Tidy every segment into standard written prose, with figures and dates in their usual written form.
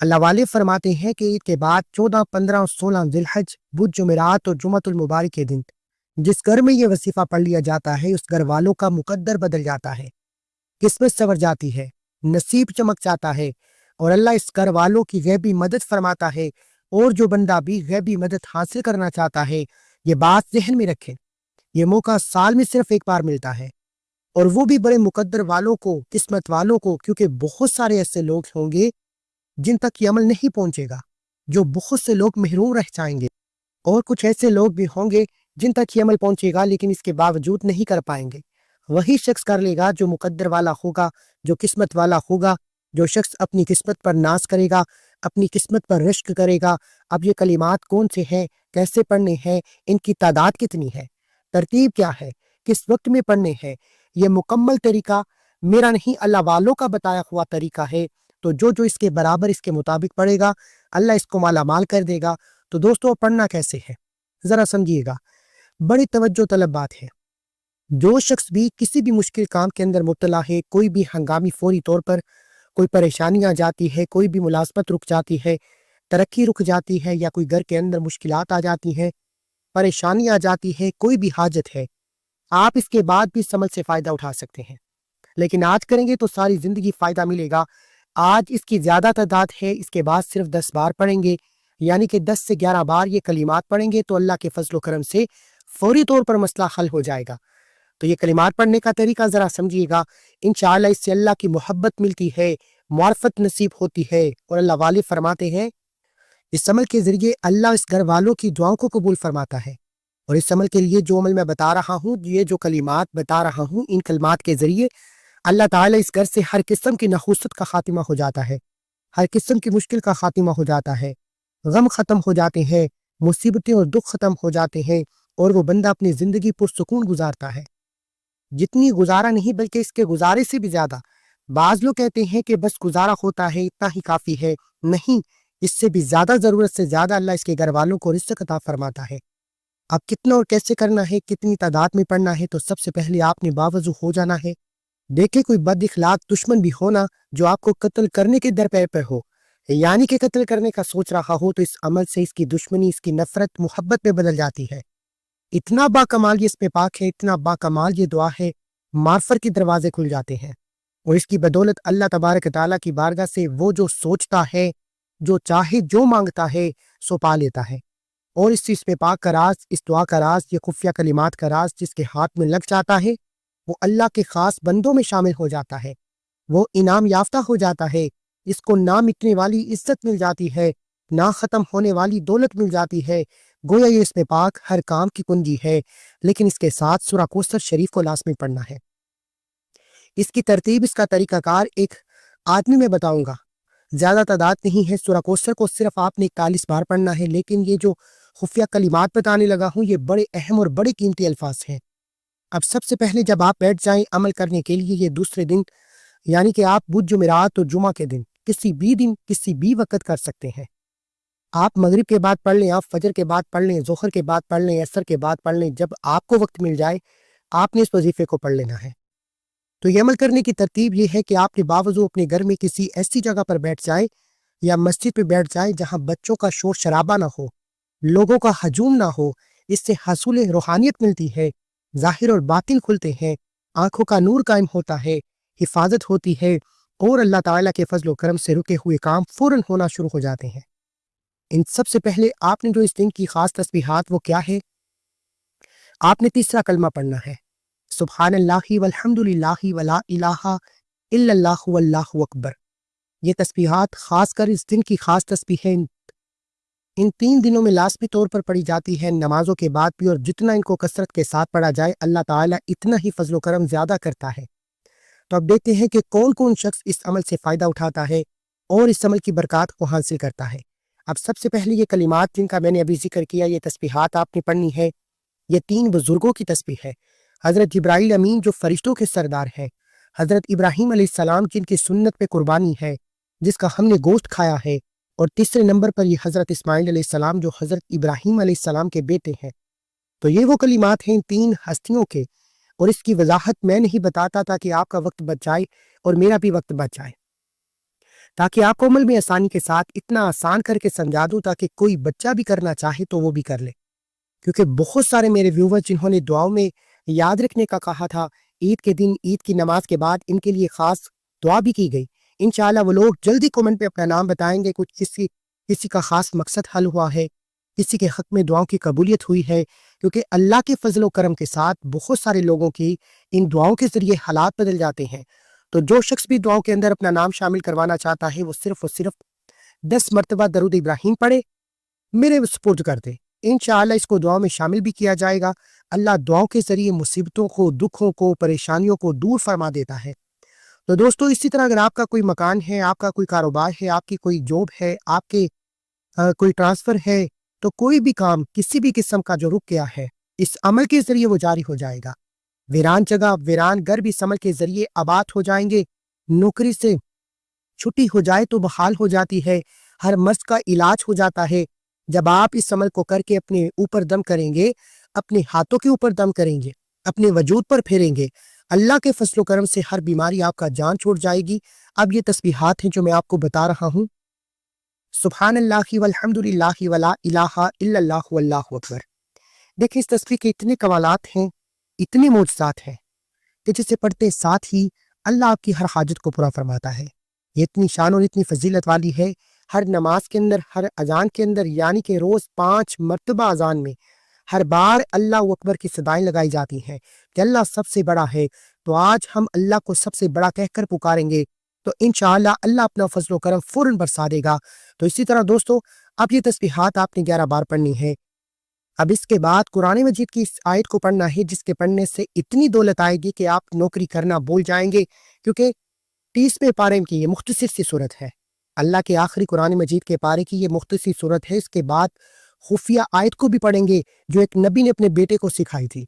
اللہ والے فرماتے ہیں کہ عید کے بعد 14، 15 اور 16 ذی الحج، بدھ، جمعرات اور جمعۃ المبارک کے دن جس گھر میں یہ وظیفہ پڑھ لیا جاتا ہے اس گھر والوں کا مقدر بدل جاتا ہے، قسمت سنور جاتی ہے، نصیب چمک جاتا ہے، اور اللہ اس گھر والوں کی غیبی مدد فرماتا ہے۔ اور جو بندہ بھی غیبی مدد حاصل کرنا چاہتا ہے یہ بات ذہن میں رکھے، یہ موقع سال میں صرف ایک بار ملتا ہے، اور وہ بھی بڑے مقدر والوں کو، قسمت والوں کو، کیونکہ بہت سارے ایسے لوگ ہوں گے جن تک یہ عمل نہیں پہنچے گا، جو بہت سے لوگ محروم رہ جائیں گے، اور کچھ ایسے لوگ بھی ہوں گے جن تک یہ عمل پہنچے گا لیکن اس کے باوجود نہیں کر پائیں گے۔ وہی شخص کر لے گا جو مقدر والا ہوگا، جو قسمت والا ہوگا، جو شخص اپنی قسمت پر ناز کرے گا، اپنی قسمت پر رشک کرے گا۔ اب یہ کلمات کون سے ہیں، کیسے پڑھنے ہیں، ان کی تعداد کتنی ہے، ترتیب کیا ہے، کس وقت میں پڑھنے ہیں، یہ مکمل طریقہ میرا نہیں، اللہ والوں کا بتایا ہوا طریقہ ہے۔ تو جو اس کے برابر، اس کے مطابق پڑھے گا اللہ اس کو مالا مال کر دے گا۔ تو دوستو پڑھنا کیسے ہے ذرا سمجھیے گا، بڑی توجہ طلب بات ہے۔ جو شخص بھی کسی بھی مشکل کام کے اندر مبتلا ہے، کوئی بھی ہنگامی فوری طور پر کوئی پریشانی آ جاتی ہے، کوئی بھی ملازمت رک جاتی ہے، ترقی رک جاتی ہے، یا کوئی گھر کے اندر مشکلات آ جاتی ہیں، پریشانی آ جاتی ہے، کوئی بھی حاجت ہے، آپ اس کے بعد بھی اس عمل سے فائدہ اٹھا سکتے ہیں، لیکن آج کریں گے تو ساری زندگی فائدہ ملے گا۔ آج اس کی زیادہ تعداد ہے، اس کے بعد صرف 10 بار پڑھیں گے، یعنی کہ 10 سے 11 بار یہ کلمات پڑھیں گے تو اللہ کے فضل و کرم سے فوری طور پر مسئلہ حل ہو جائے گا۔ تو یہ کلمات پڑھنے کا طریقہ ذرا سمجھیے گا، انشاءاللہ اس سے اللہ کی محبت ملتی ہے، معرفت نصیب ہوتی ہے، اور اللہ والے فرماتے ہیں اس عمل کے ذریعے اللہ اس گھر والوں کی دعاؤں کو قبول فرماتا ہے۔ اور اس عمل کے لیے جو عمل میں بتا رہا ہوں، یہ جو کلمات بتا رہا ہوں، ان کلمات کے ذریعے اللہ تعالیٰ اس گھر سے ہر قسم کی نحوست کا خاتمہ ہو جاتا ہے، ہر قسم کی مشکل کا خاتمہ ہو جاتا ہے، غم ختم ہو جاتے ہیں، مصیبتیں اور دکھ ختم ہو جاتے ہیں، اور وہ بندہ اپنی زندگی پرسکون گزارتا ہے، جتنی گزارا نہیں بلکہ اس کے گزارے سے بھی زیادہ۔ بعض لوگ کہتے ہیں کہ بس گزارا ہوتا ہے، اتنا ہی کافی ہے، نہیں، اس سے بھی زیادہ، ضرورت سے زیادہ اللہ اس کے گھر والوں کو رزق عطا فرماتا ہے۔ اب کتنا اور کیسے کرنا ہے، کتنی تعداد میں پڑھنا ہے، تو سب سے پہلے آپ نے باوضو ہو جانا ہے۔ دیکھیں کوئی بد اخلاق دشمن بھی ہونا جو آپ کو قتل کرنے کے درپے پہ ہو، یعنی کہ قتل کرنے کا سوچ رہا ہو، تو اس عمل سے اس کی دشمنی، اس کی نفرت محبت میں بدل جاتی ہے۔ اتنا با کمال یہ اس میں پاک ہے، اتنا با کمال یہ دعا ہے، معرفت کے دروازے کھل جاتے ہیں، اور اس کی بدولت اللہ تبارک تعالیٰ کی بارگاہ سے وہ جو سوچتا ہے، جو چاہے، جو مانگتا ہے سو پا لیتا ہے۔ اور اس میں پاک کا راز، اس دعا کا راز، یہ خفیہ کلمات کا راز جس کے ہاتھ میں لگ جاتا ہے وہ اللہ کے خاص بندوں میں شامل ہو جاتا ہے، وہ انعام یافتہ ہو جاتا ہے، اس کو نہ مٹنے والی عزت مل جاتی ہے، نہ ختم ہونے والی دولت مل جاتی ہے۔ گویا یہ اس میں پاک ہر کام کی کنجی ہے، لیکن اس کے ساتھ سورہ کوثر شریف کو لازمی پڑھنا ہے۔ اس کی ترتیب، اس کا طریقہ کار ایک آدمی میں بتاؤں گا، زیادہ تعداد نہیں ہے۔ سورہ کوثر کو صرف آپ نے 41 بار پڑھنا ہے، لیکن یہ جو خفیہ کلمات بتانے لگا ہوں یہ بڑے اہم اور بڑے قیمتی الفاظ ہیں۔ اب سب سے پہلے جب آپ بیٹھ جائیں عمل کرنے کے لیے، یہ دوسرے دن، یعنی کہ آپ بدھ، جمعرات اور جمعہ کے دن کسی بھی دن، کسی بھی وقت کر سکتے ہیں۔ آپ مغرب کے بعد پڑھ لیں، آپ فجر کے بعد پڑھ لیں، ظہر کے بعد پڑھ لیں، عصر کے بعد پڑھ لیں، جب آپ کو وقت مل جائے آپ نے اس وظیفے کو پڑھ لینا ہے۔ تو یہ عمل کرنے کی ترتیب یہ ہے کہ آپ نے باوضو اپنے گھر میں کسی ایسی جگہ پر بیٹھ جائیں یا مسجد پہ بیٹھ جائیں جہاں بچوں کا شور شرابہ نہ ہو، لوگوں کا ہجوم نہ ہو۔ اس سے حصول روحانیت ملتی ہے، ظاہر اور باطن کھلتے ہیں، آنکھوں کا نور قائم ہوتا ہے، حفاظت ہوتی ہے، اور اللہ تعالیٰ کے فضل و کرم سے رکے ہوئے کام فوراً ہونا شروع ہو جاتے ہیں۔ ان سب سے پہلے آپ نے جو اس دن کی خاص تسبیحات وہ کیا ہے، آپ نے تیسرا کلمہ پڑھنا ہے، سبحان اللہ والحمد للہ ولا الہ الا اللہ واللہ اکبر۔ یہ تسبیحات خاص کر اس دن کی خاص تسبیحیں ان 3 دنوں میں لازمی طور پر پڑھی جاتی ہے، نمازوں کے بعد بھی، اور جتنا ان کو کثرت کے ساتھ پڑھا جائے اللہ تعالیٰ اتنا ہی فضل و کرم زیادہ کرتا ہے۔ تو اب دیکھتے ہیں کہ کون کون شخص اس عمل سے فائدہ اٹھاتا ہے اور اس عمل کی برکات کو حاصل کرتا ہے۔ اب سب سے پہلے یہ کلمات جن کا میں نے ابھی ذکر کیا، یہ تسبیحات آپ نے پڑھنی ہے۔ یہ 3 بزرگوں کی تسبیح ہے، حضرت جبرائیل امین جو فرشتوں کے سردار ہیں، حضرت ابراہیم علیہ السلام جن کی سنت پہ قربانی ہے، جس کا ہم نے گوشت کھایا ہے، اور تیسرے نمبر پر یہ حضرت اسماعیل علیہ السلام جو حضرت ابراہیم علیہ السلام کے بیٹے ہیں۔ تو یہ وہ کلمات ہیں 3 ہستیوں کے، اور اس کی وضاحت میں نہیں بتاتا تھا کہ آپ کا وقت بچ جائے اور میرا بھی وقت بچ جائے۔ تاکہ آپ کو عمل میں آسانی کے ساتھ اتنا آسان کر کے سمجھا دوں تاکہ کوئی بچہ بھی کرنا چاہے تو وہ بھی کر لے، کیونکہ بہت سارے میرے ویور جنہوں نے دعاؤں میں یاد رکھنے کا کہا تھا، عید کے دن عید کی نماز کے بعد ان کے لیے خاص دعا بھی کی گئی۔ انشاءاللہ وہ لوگ جلدی کمنٹ پہ اپنا نام بتائیں گے، کچھ کسی کا خاص مقصد حل ہوا ہے، کسی کے حق میں دعاؤں کی قبولیت ہوئی ہے، کیونکہ اللہ کے فضل و کرم کے ساتھ بہت سارے لوگوں کی ان دعاؤں کے ذریعے حالات بدل جاتے ہیں۔ تو جو شخص بھی دعاؤں کے اندر اپنا نام شامل کروانا چاہتا ہے وہ صرف 10 مرتبہ درود ابراہیم پڑھے، میرے سپورٹ کر دے، انشاءاللہ اس کو دعاؤں میں شامل بھی کیا جائے گا۔ اللہ دعاؤں کے ذریعے مصیبتوں کو، دکھوں کو، پریشانیوں کو دور فرما دیتا ہے۔ تو دوستو اسی طرح اگر آپ کا کوئی مکان ہے، آپ کا کوئی کاروبار ہے، آپ کی کوئی جاب ہے، آپ کے کوئی ٹرانسفر ہے، تو کوئی بھی کام کسی بھی قسم کا جو رک گیا ہے اس عمل کے ذریعے وہ جاری ہو جائے گا۔ ویران جگہ، ویران گھر بھی اس عمل کے ذریعے آباد ہو جائیں گے۔ نوکری سے چھٹی ہو جائے تو بحال ہو جاتی ہے، ہر مرض کا علاج ہو جاتا ہے۔ جب آپ اس عمل کو کر کے اپنے اوپر دم کریں گے، اپنے ہاتھوں کے اوپر دم کریں گے، اپنے وجود پر پھیریں گے، اللہ کے فضل و کرم سے ہر بیماری آپ کا جان چھوڑ جائے گی۔ اب یہ تسبیحات ہیں جو میں آپ کو بتا رہا ہوں۔ سبحان اللہ والحمد للہ ولا الہ الا اللہ واللہ اکبر۔ دیکھیں اس تسبیح کے اتنے کمالات ہیں، اتنے معجزات ہیں کہ جسے پڑھتے ساتھ ہی اللہ آپ کی ہر حاجت کو پورا فرماتا ہے۔ یہ اتنی شان اور اتنی فضیلت والی ہے، ہر نماز کے اندر، ہر اذان کے اندر، یعنی کہ روز 5 مرتبہ اذان میں ہر بار اللہ اکبر کی صدائیں لگائی جاتی ہیں کہ اللہ سب سے بڑا ہے۔ تو آج ہم اللہ کو سب سے بڑا کہہ کر پکاریں گے تو انشاءاللہ اللہ اپنا فضل و کرم فوراً برسا دے گا۔ تو اسی طرح دوستو اب یہ تسبیحات آپ نے 11 بار پڑھنی ہے۔ اب اس کے بعد قرآن مجید کی اس آیت کو پڑھنا ہے جس کے پڑھنے سے اتنی دولت آئے گی کہ آپ نوکری کرنا بھول جائیں گے، کیونکہ 30ویں پارے کی یہ مختصر سی صورت ہے، اللہ کے آخری قرآن مجید کے پارے کی یہ مختصر صورت ہے۔ اس کے بعد خفیہ آیت کو بھی پڑھیں گے جو ایک نبی نے اپنے بیٹے کو سکھائی تھی۔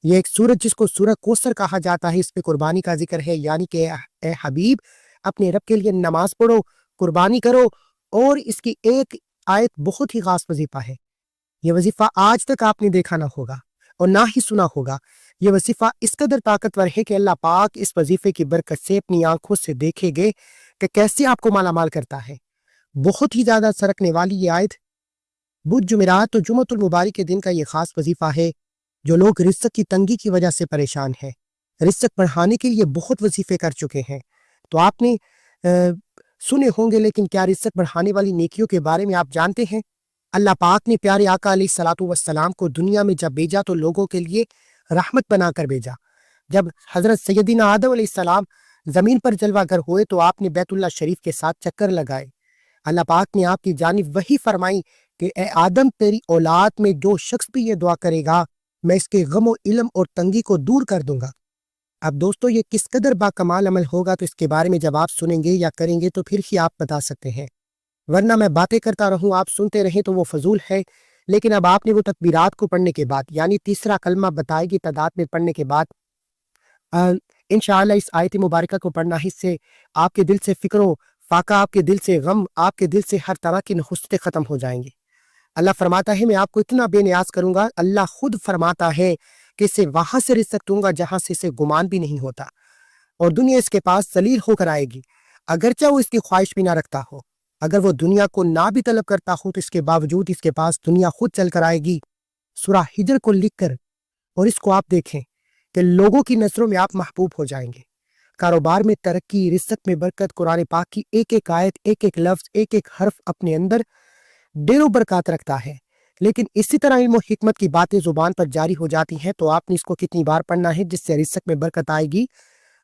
یہ ایک سورت جس کو سورہ کوثر کہا جاتا ہے، اس پہ قربانی کا ذکر ہے، یعنی کہ اے حبیب اپنے رب کے لیے نماز پڑھو، قربانی کرو، اور اس کی ایک آیت بہت ہی خاص وظیفہ ہے۔ یہ وظیفہ آج تک آپ نے دیکھا نہ ہوگا اور نہ ہی سنا ہوگا۔ یہ وظیفہ اس قدر طاقتور ہے کہ اللہ پاک اس وظیفے کی برکت سے اپنی آنکھوں سے دیکھیں گے کہ کیسے آپ کو مالا مال کرتا ہے۔ بہت ہی زیادہ سرکنے والی یہ آیت بدھ جمعرات اور جمعۃ المبارک کے دن کا یہ خاص وظیفہ ہے۔ جو لوگ رزق کی تنگی کی وجہ سے پریشان ہیں، رزق بڑھانے کے لیے بہت وظیفے کر چکے ہیں، تو آپ نے سنے ہوں گے، لیکن کیا رزق بڑھانے والی نیکیوں کے بارے میں آپ جانتے ہیں؟ اللہ پاک نے پیارے آقا علیہ الصلوۃ والسلام کو دنیا میں جب بھیجا تو لوگوں کے لیے رحمت بنا کر بھیجا۔ جب حضرت سیدنا آدم علیہ السلام زمین پر جلوہ گر ہوئے تو آپ نے بیت اللہ شریف کے ساتھ چکر لگائے۔ اللہ پاک نے آپ کی جانب وحی فرمائی کہ اے آدم تیری اولاد میں جو شخص بھی یہ دعا کرے گا میں اس کے غم و علم اور تنگی کو دور کر دوں گا۔ اب دوستو یہ کس قدر با کمال عمل ہوگا تو اس کے بارے میں جب آپ سنیں گے یا کریں گے تو پھر ہی آپ بتا سکتے ہیں، ورنہ میں باتیں کرتا رہوں آپ سنتے رہیں تو وہ فضول ہے۔ لیکن اب آپ نے وہ تکبیرات کو پڑھنے کے بعد، یعنی تیسرا کلمہ بتائے گی تعداد میں پڑھنے کے بعد انشاءاللہ اس آیت مبارکہ کو پڑھنا ہے، اس سے آپ کے دل سے فکر و فاقہ، آپ کے دل سے غم، آپ کے دل سے ہر طرح کی نخستیں ختم ہو جائیں گے۔ اللہ فرماتا ہے میں آپ کو اتنا بے نیاز کروں گا، اللہ خود فرماتا ہے کہ اسے وہاں سے رزق دوں گا جہاں سے اسے گمان بھی نہیں ہوتا، اور دنیا اس کے پاس ذلیل ہو کر آئے گی، اگرچہ وہ اس کی خواہش بھی نہ رکھتا ہو۔ اگر وہ دنیا کو نہ بھی طلب کرتا ہو تو اس کے باوجود اس کے پاس دنیا خود چل کر آئے گی۔ سورہ ہجر کو لکھ کر اور اس کو آپ دیکھیں کہ لوگوں کی نظروں میں آپ محبوب ہو جائیں گے۔ کاروبار میں ترقی، رزق میں برکت، قرآن پاک کی ایک ایک آیت، ایک ایک لفظ، ایک ایک حرف اپنے اندر ڈیروں برکات رکھتا ہے۔ لیکن اسی طرح علم و حکمت کی باتیں زبان پر جاری ہو جاتی ہیں، تو آپ نے اس کو کتنی بار پڑھنا ہے جس سے رزق میں برکت آئے گی؟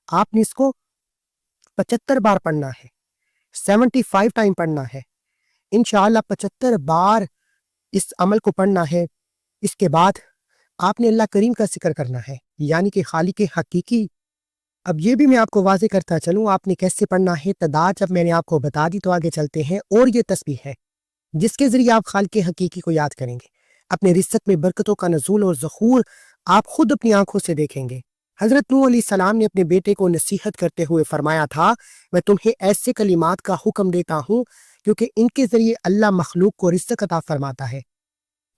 آپ نے اس کو 75 بار پڑھنا ہے، 75 ٹائم پڑھنا ہے۔ انشاءاللہ 75 بار اس عمل کو پڑھنا ہے۔ اس کے بعد آپ نے اللہ کریم کا ذکر کرنا ہے، یعنی کہ خالق حقیقی۔ اب یہ بھی میں آپ کو واضح کرتا چلوں آپ نے کیسے پڑھنا ہے، تعداد جب میں نے آپ کو بتا دی تو آگے چلتے ہیں۔ اور یہ تسبیح ہے جس کے ذریعے آپ خالق حقیقی کو یاد کریں گے، اپنے رزق میں برکتوں کا نزول اور ظہور آپ خود اپنی آنکھوں سے دیکھیں گے۔ حضرت نوح علیہ السلام نے اپنے بیٹے کو نصیحت کرتے ہوئے فرمایا تھا میں تمہیں ایسے کلمات کا حکم دیتا ہوں کیونکہ ان کے ذریعے اللہ مخلوق کو رزق عطا فرماتا ہے،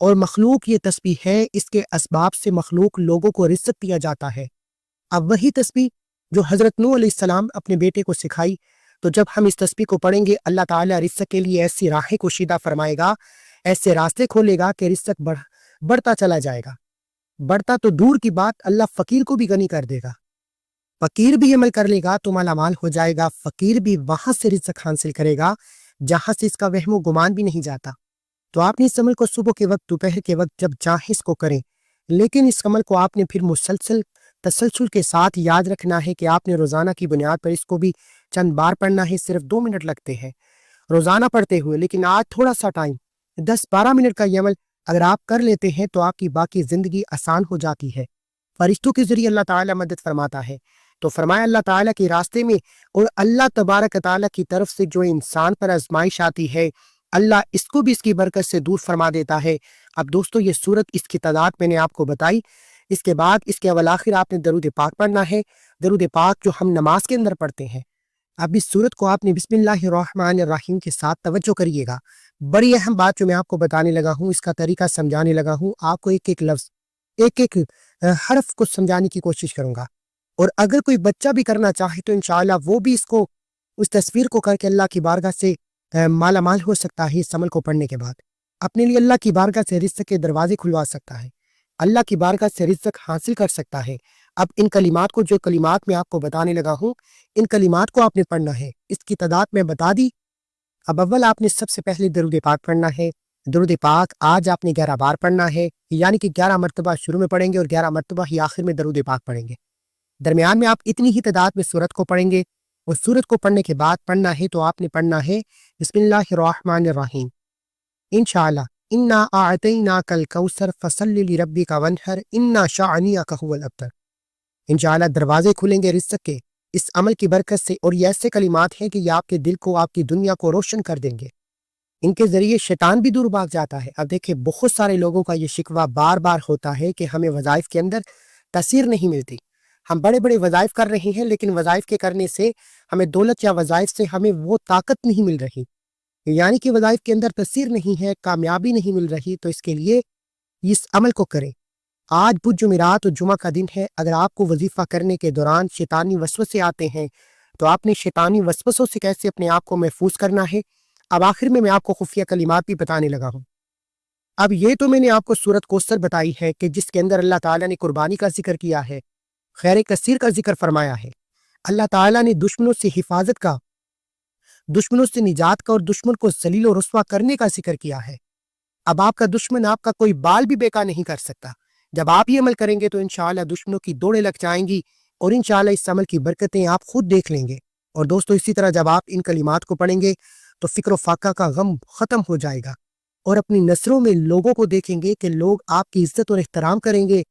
اور مخلوق یہ تسبیح ہے، اس کے اسباب سے مخلوق لوگوں کو رزق دیا جاتا ہے۔ اب وہی تسبیح جو حضرت نوح علیہ السلام اپنے بیٹے کو سکھائی تو جب ہم اس تسبیح کو پڑھیں گے اللہ تعالیٰ رزق کے لیے ایسی راہیں کشیدہ فرمائے گا، ایسے راستے کھولے گا کہ رزق بڑھتا چلا جائے گا۔ بڑھتا تو دور کی بات، اللہ فقیر کو بھی غنی کر دے گا۔ فقیر بھی عمل کر لے گا تو مالا مال ہو جائے گا، فقیر بھی وہاں سے رزق حاصل کرے گا جہاں سے اس کا وہم و گمان بھی نہیں جاتا۔ تو آپ نے اس عمل کو صبح کے وقت، دوپہر کے وقت، جب چاہیں اس کو کریں، لیکن اس عمل کو آپ نے پھر تسلسل کے ساتھ یاد رکھنا ہے کہ آپ نے روزانہ کی بنیاد پر اس کو بھی چند بار پڑھنا ہے۔ صرف 2 منٹ لگتے ہیں روزانہ پڑھتے ہوئے، لیکن آج تھوڑا سا ٹائم 10-12 منٹ کا یہ عمل اگر آپ کر لیتے ہیں تو آپ کی باقی زندگی آسان ہو جاتی ہے۔ فرشتوں کے ذریعے اللہ تعالیٰ مدد فرماتا ہے۔ تو فرمایا اللہ تعالیٰ کے راستے میں اور اللہ تبارک تعالیٰ کی طرف سے جو انسان پر آزمائش آتی ہے، اللہ اس کو بھی اس کی برکت سے دور فرما دیتا ہے۔ اب دوستو یہ سورت، اس کی تعداد میں نے آپ کو بتائی۔ اس کے بعد اس کے اول آخر آپ نے درود پاک پڑھنا ہے، درود پاک جو ہم نماز کے اندر پڑھتے ہیں۔ اب اس سورت کو آپ نے بسم اللہ الرحمن الرحیم کے ساتھ توجہ کریے گا۔ بڑی اہم بات جو میں آپ کو بتانے لگا ہوں، اس کا طریقہ سمجھانے لگا ہوں، آپ کو ایک ایک لفظ، ایک ایک حرف کو سمجھانے کی کوشش کروں گا۔ اور اگر کوئی بچہ بھی کرنا چاہے تو انشاءاللہ وہ بھی اس تصویر کو کر کے اللہ کی بارگاہ سے مالا مال ہو سکتا ہے۔ اس عمل کو پڑھنے کے بعد اپنے لیے اللہ کی بارگاہ سے رزق کے دروازے کھلوا سکتا ہے، اللہ کی بارگاہ سے رزق حاصل کر سکتا ہے۔ اب ان کلمات کو، جو کلمات میں آپ کو بتانے لگا ہوں، ان کلمات کو آپ نے پڑھنا ہے۔ اس کی تعداد میں بتا دی۔ اب اول آپ نے سب سے پہلے درود پاک پڑھنا ہے۔ درود پاک آج آپ نے 11 بار پڑھنا ہے، یعنی کہ 11 مرتبہ شروع میں پڑھیں گے اور 11 مرتبہ ہی آخر میں درود پاک پڑھیں گے۔ درمیان میں آپ اتنی ہی تعداد میں سورت کو پڑھیں گے، اور سورت کو پڑھنے کے بعد پڑھنا ہے تو آپ نے پڑھنا ہے بسم اللہ الرحمن الرحیم۔ انشاءاللہ انا اعطیناک الکوثر فصلی لربک وانحر انا شانئک ھو الابتر۔ انشاءاللہ دروازے کھلیں گے رزق کے اس عمل کی برکت سے، اور یہ ایسے کلمات ہیں کہ یہ آپ کے دل کو، آپ کی دنیا کو روشن کر دیں گے۔ ان کے ذریعے شیطان بھی دور بھاگ جاتا ہے۔ اب دیکھیں بہت سارے لوگوں کا یہ شکوہ بار بار ہوتا ہے کہ ہمیں وظائف کے اندر تاثیر نہیں ملتی، ہم بڑے بڑے وظائف کر رہے ہیں لیکن وظائف کے کرنے سے ہمیں دولت، یا وظائف سے ہمیں وہ طاقت نہیں مل رہی، یعنی کہ وظائف کے اندر تاثیر نہیں ہے، کامیابی نہیں مل رہی۔ تو اس کے لیے اس عمل کو کریں۔ آج بدھ جمعرات اور جمعہ کا دن ہے۔ اگر آپ کو وظیفہ کرنے کے دوران شیطانی وسوسے آتے ہیں تو آپ نے شیطانی وسوسوں سے کیسے اپنے آپ کو محفوظ کرنا ہے، اب آخر میں آپ کو خفیہ کلمات بھی بتانے لگا ہوں۔ اب یہ تو میں نے آپ کو سورت کوثر بتائی ہے کہ جس کے اندر اللہ تعالیٰ نے قربانی کا ذکر کیا ہے، خیر کثیر کا ذکر فرمایا ہے۔ اللہ تعالیٰ نے دشمنوں سے حفاظت کا، دشمنوں سے نجات کا، اور دشمن کو ذلیل و رسوا کرنے کا ذکر کیا ہے۔ اب آپ کا دشمن آپ کا کوئی بال بھی بیکار نہیں کر سکتا۔ جب آپ یہ عمل کریں گے تو انشاءاللہ دشمنوں کی دوڑیں لگ جائیں گی، اور انشاءاللہ اس عمل کی برکتیں آپ خود دیکھ لیں گے۔ اور دوستو اسی طرح جب آپ ان کلمات کو پڑھیں گے تو فکر و فاقہ کا غم ختم ہو جائے گا، اور اپنی نثروں میں لوگوں کو دیکھیں گے کہ لوگ آپ کی عزت اور احترام کریں گے،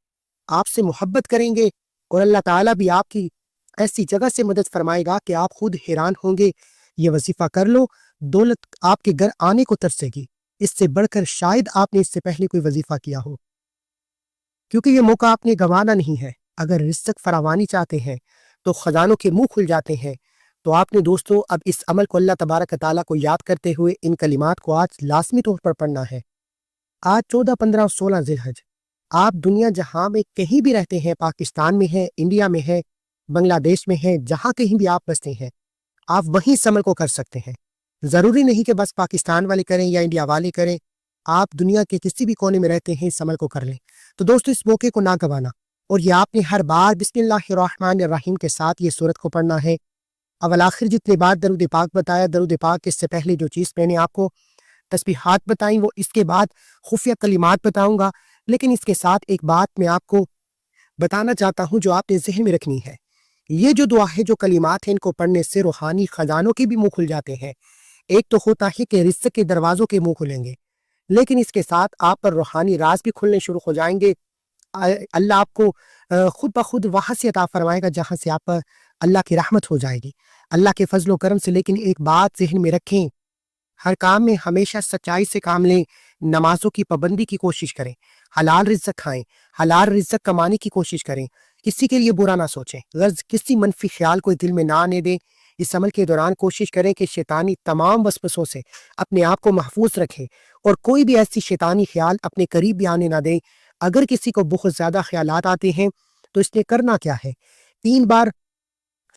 آپ سے محبت کریں گے، اور اللہ تعالیٰ بھی آپ کی ایسی جگہ سے مدد فرمائے گا کہ آپ خود حیران ہوں گے۔ یہ وظیفہ کر لو، دولت آپ کے گھر آنے کو ترسے گی۔ اس سے بڑھ کر شاید آپ نے اس سے پہلے کوئی وظیفہ کیا ہو، کیونکہ یہ موقع آپ نے گنوانا نہیں ہے۔ اگر رزق فراوانی چاہتے ہیں تو خزانوں کے منہ کھل جاتے ہیں۔ تو آپ نے دوستو اب اس عمل کو اللہ تبارک تعالیٰ کو یاد کرتے ہوئے ان کلمات کو آج لازمی طور پر پڑھنا ہے۔ آج 14، 15 اور 16 ذی الحج، آپ دنیا جہاں میں کہیں بھی رہتے ہیں، پاکستان میں ہیں، انڈیا میں ہیں، بنگلہ دیش میں ہیں، جہاں کہیں بھی آپ بستے ہیں، آپ وہیں اس عمل کو کر سکتے ہیں۔ ضروری نہیں کہ بس پاکستان والے کریں یا انڈیا والے کریں، آپ دنیا کے کسی بھی کونے میں رہتے ہیں اس عمل کو کر لیں۔ تو دوستو اس موقع کو نہ گوانا، اور یہ آپ نے ہر بار بسم اللہ الرحمن الرحیم کے ساتھ یہ سورت کو پڑھنا ہے۔ اول آخر جتنے بار درود پاک بتایا، درود پاک اس سے پہلے جو چیز میں نے آپ کو تسبیحات بتائیں وہ اس کے بعد خفیہ کلمات بتاؤں گا، لیکن اس کے ساتھ ایک بات میں آپ کو بتانا چاہتا ہوں جو آپ نے ذہن میں رکھنی ہے۔ یہ جو دعا ہے، جو کلمات ہیں، ان کو پڑھنے سے روحانی خزانوں کے بھی منہ کھل جاتے ہیں۔ ایک تو ہوتا ہے کہ رزق کے دروازوں کے منہ کھلیں گے، لیکن اس کے ساتھ آپ پر روحانی راز بھی کھلنے شروع ہو جائیں گے۔ اللہ آپ کو خود بخود وہاں سے عطا فرمائے گا جہاں سے آپ پر اللہ کی رحمت ہو جائے گی، اللہ کے فضل و کرم سے۔ لیکن ایک بات ذہن میں رکھیں، ہر کام میں ہمیشہ سچائی سے کام لیں، نمازوں کی پابندی کی کوشش کریں، حلال رزق کھائیں، حلال رزق کمانے کی کوشش کریں، کسی کے لیے برا نہ سوچیں، غرض کسی منفی خیال کو دل میں نہ آنے دیں۔ اس عمل کے دوران کوشش کریں کہ شیطانی تمام وسوسوں سے اپنے آپ کو محفوظ رکھیں، اور کوئی بھی ایسی شیطانی خیال اپنے قریب بھی آنے نہ دیں۔ اگر کسی کو بہت زیادہ خیالات آتے ہیں تو اس نے کرنا کیا ہے، 3 بار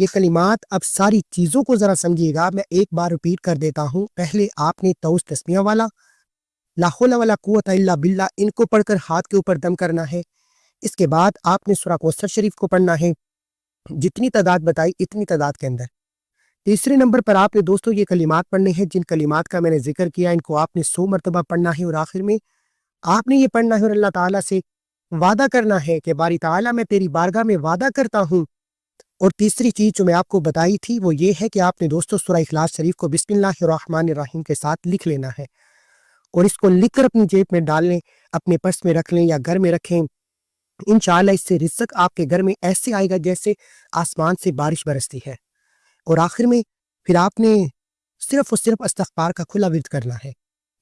یہ کلمات اب ساری چیزوں کو ذرا سمجھیے گا. میں ایک بار ریپیٹ کر دیتا ہوں. پہلے آپ نے توس تسمیہ والا لا حول ولا قوت الا باللہ ان کو پڑھ کر ہاتھ کے اوپر دم کرنا ہے. اس کے بعد آپ نے سورہ کوثر شریف کو پڑھنا ہے، جتنی تعداد بتائی اتنی تعداد کے اندر. تیسرے نمبر پر آپ نے دوستو یہ کلمات پڑھنے ہیں جن کلمات کا میں نے ذکر کیا. ان کو آپ نے 100 مرتبہ پڑھنا ہے، اور آخر میں آپ نے یہ پڑھنا ہے اور اللہ تعالیٰ سے وعدہ کرنا ہے کہ باری تعالیٰ میں تیری بارگاہ میں وعدہ کرتا ہوں. اور تیسری چیز جو میں آپ کو بتائی تھی وہ یہ ہے کہ آپ نے دوستو سورہ اخلاص شریف کو بسم اللہ الرحمن الرحیم کے ساتھ لکھ لینا ہے، اور اس کو لکھ کر اپنی جیب میں ڈال لیں، اپنے پرس میں رکھ لیں یا گھر میں رکھیں. انشاءاللہ اس سے رزق آپ کے گھر میں ایسے آئے گا جیسے آسمان سے بارش برستی ہے. اور آخر میں پھر آپ نے صرف اور صرف استغفار کا کھلا ورد کرنا ہے،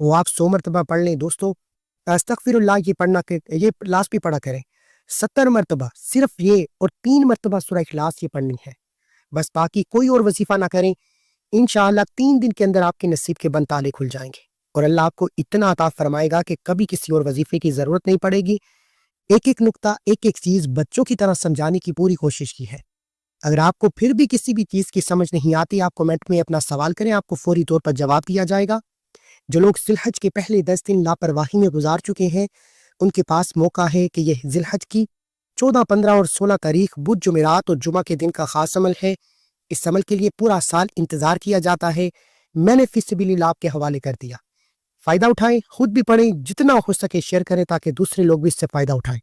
وہ آپ 100 مرتبہ پڑھ لیں. دوستو استغفر اللہ یہ پڑھنا، یہ لاسٹ بھی پڑھا کریں 70 مرتبہ صرف یہ، اور 3 مرتبہ سورہ اخلاص یہ پڑھنی ہے. بس باقی کوئی اور وظیفہ نہ کریں. انشاءاللہ 3 دن کے اندر آپ کے نصیب کے بند تالے کھل جائیں گے، اور اللہ آپ کو اتنا عطا فرمائے گا کہ کبھی کسی اور وظیفے کی ضرورت نہیں پڑے گی. ایک ایک نقطہ، ایک ایک چیز بچوں کی طرح سمجھانے کی پوری کوشش کی ہے. اگر آپ کو پھر بھی کسی بھی چیز کی سمجھ نہیں آتی، آپ کمنٹ میں اپنا سوال کریں، آپ کو فوری طور پر جواب دیا جائے گا. جو لوگ ذی الحج کے پہلے 10 دن لاپرواہی میں گزار چکے ہیں، ان کے پاس موقع ہے کہ یہ ذی الحج کی 14، 15 اور 16 تاریخ بدھ، جمعرات اور جمعہ کے دن کا خاص عمل ہے. اس عمل کے لیے پورا سال انتظار کیا جاتا ہے. میں نے فی سبیل اللہ آپ کے حوالے کر دیا. فائدہ اٹھائیں، خود بھی پڑھیں، جتنا ہو سکے شیئر کریں تاکہ دوسرے لوگ بھی اس سے فائدہ اٹھائیں.